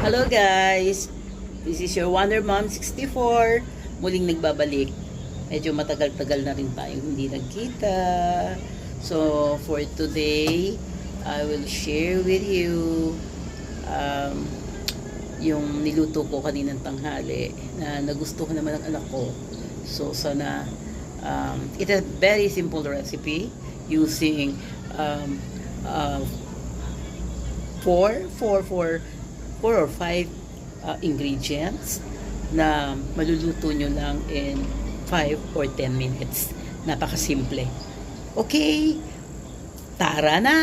Hello guys! This is your Wonder Mom 64. Muling nagbabalik. Medyo matagal-tagal na rin tayong hindi nagkita. So, for today, I will share with you yung niluto ko kaninang tanghali na nagustuhan naman ng anak ko. So, sana it's a very simple recipe using four or five ingredients na maluluto nyo lang in 5 or 10 minutes. Napakasimple. Okay, tara na!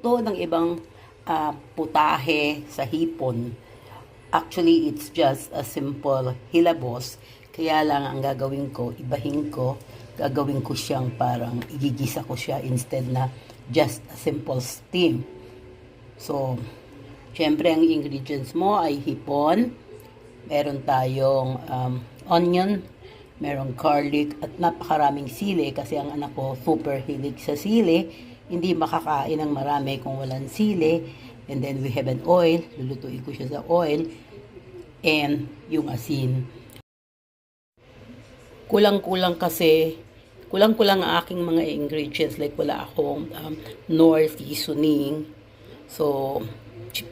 Ito ng ibang putahe sa hipon. Actually, it's just a simple hilabos. Kaya lang ang gagawin ko, ibahin ko, gagawin ko siyang parang igigisa ko siya instead na just a simple steam. So, syempre, ang ingredients mo ay hipon, meron tayong onion, merong garlic, at napakaraming sili kasi ang anak ko super hilig sa sili. Hindi makakain ng marami kung walang sili. And then we have an oil, lulutuin ko siya sa oil, and yung asin. Kulang-kulang ang aking mga ingredients, like wala akong nor seasoning. So,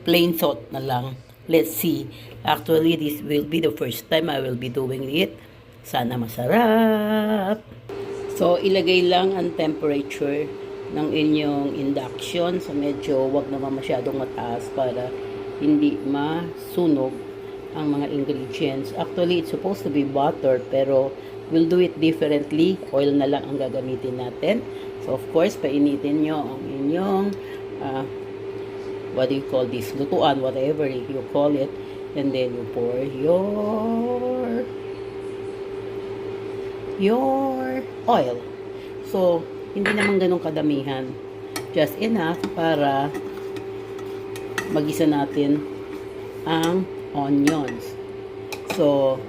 plain salt na lang. Let's see. Actually, this will be the first time I will be doing it. Sana masarap. So, ilagay lang ang temperature ng inyong induction. So, medyo wag naman masyadong mataas para hindi masunog ang mga ingredients. Actually, it's supposed to be butter, pero we'll do it differently. Oil na lang ang gagamitin natin. So, of course, painitin nyo ang inyong what do you call this? Lutuan, whatever you call it. And then you pour your oil. So, hindi naman ganun kadamihan. Just enough para magisa natin ang onions. So,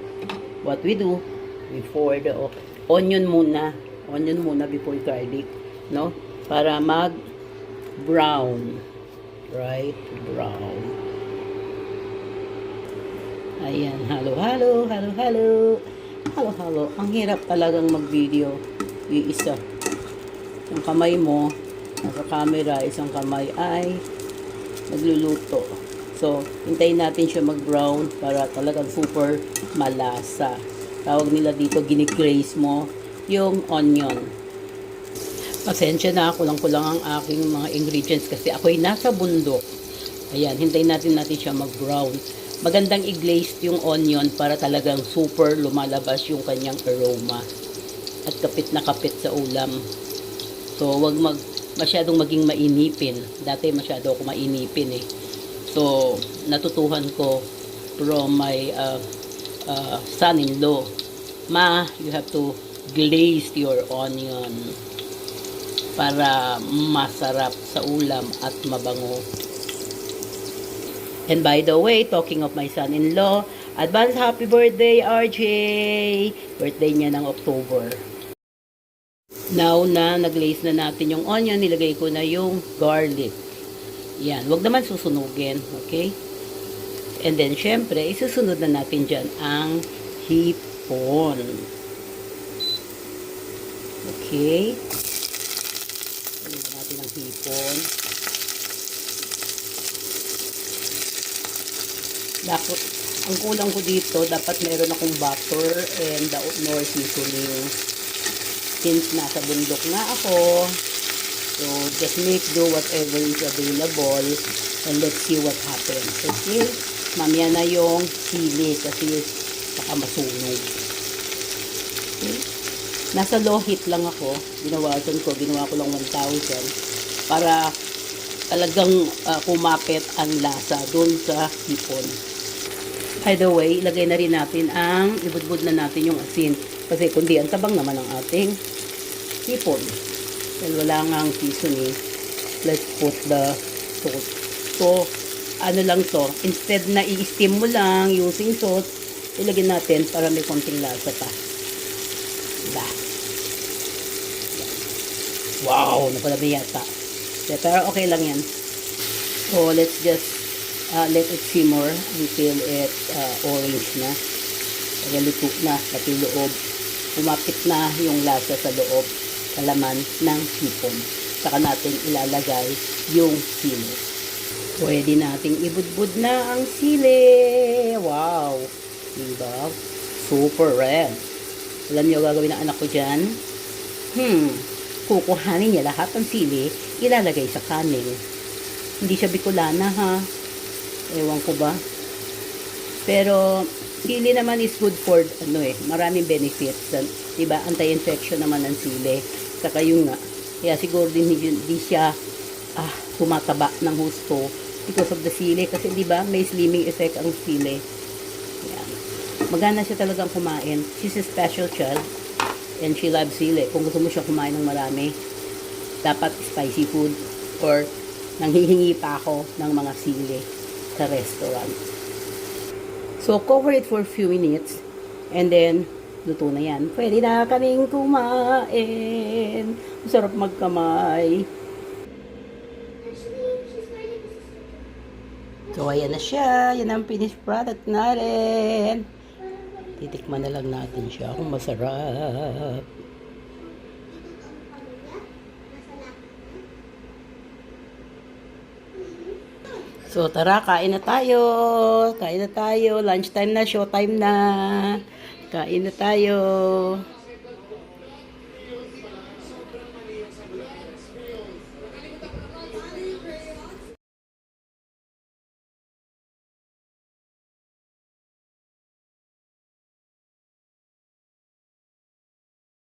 what we do before the onion muna before garlic, no? Para mag-brown. Right? Brown. Ayan. Halo. Ang hirap talagang mag-video. Iisa. Yung kamay mo, nasa camera, isang kamay ay nagluluto. So, hintayin natin siya mag-brown para talagang super malasa. Tawag nila dito, ginigraze mo yung onion. Pasensya na, kulang-kulang ang aking mga ingredients kasi ako'y nasa bundok. Ayan, hintayin natin siya mag-brown. Magandang i-glaze yung onion para talagang super lumalabas yung kanyang aroma. At kapit na kapit sa ulam. So, wag masyadong maging mainipin. Dati masyado ako mainipin eh. So, natutuhan ko from my son-in-law. Ma, you have to glaze your onion para masarap sa ulam at mabango. And by the way, talking of my son-in-law, advance happy birthday, RJ! Birthday niya ng October. Now na nag-glaze na natin yung onion, nilagay ko na yung garlic. Yan, wag naman susunugin, okay? And then, syempre, isusunod na natin dyan ang hipon. Okay? Lagyan natin ang hipon. Ang kulang ko dito, dapat meron akong butter and nor seasoning. Since nasa bundok na ako, so just make do whatever is available and let's see what happens. Okay? Mamaya na yung sili kasi baka masunog. Okay? Nasa low heat lang ako. Ginawa ko lang 1,000 para talagang kumapit ang lasa doon sa hipon. By the way, ilagay na rin natin ibudbud na natin yung asin. Kasi kundi ang tabang naman ang ating hipon. Dahil wala nga ang seasoning, let's put the salt. So, ano lang to, instead na i-steam mo lang using salt, ilagay natin para may konting lasa pa. Diba? Wow, napalami yata. Pero okay lang yan. So, let's just let it simmer until it orange na. Luto na, pati loob. Umapit na yung lasa sa loob, sa laman ng hipon. Saka natin ilalagay yung sili. Pwede nating ibudbud na ang sili. Wow! Diba? Super red. Alam niyo gagawin ng anak ko dyan? Kukuhanin niya lahat ng sili, ilalagay sa kanin. Hindi siya Bicolana ha. Ewan ko ba. Pero, sili naman is good for, maraming benefits. Diba? Anti-infection naman ng sili. Saka yung nga. Kaya siguro din hindi siya tumataba ng husto because of the sili. Kasi diba, may slimming effect ang sili. Yan. Magana siya talagang kumain. She's a special child. And she loves sili. Kung gusto mo siya kumain ng marami, dapat spicy food or nanghihingi pa ako ng mga sili sa restaurant. So, cover it for a few minutes and then, luto na yan. Pwede na kaming kumain. Masarap magkamay. So, ayan na siya. Yan ang finished product natin. Titikman na lang natin siya kung masarap. So, tara, kain na tayo. Kain na tayo. Lunchtime na, showtime na. Kain na tayo.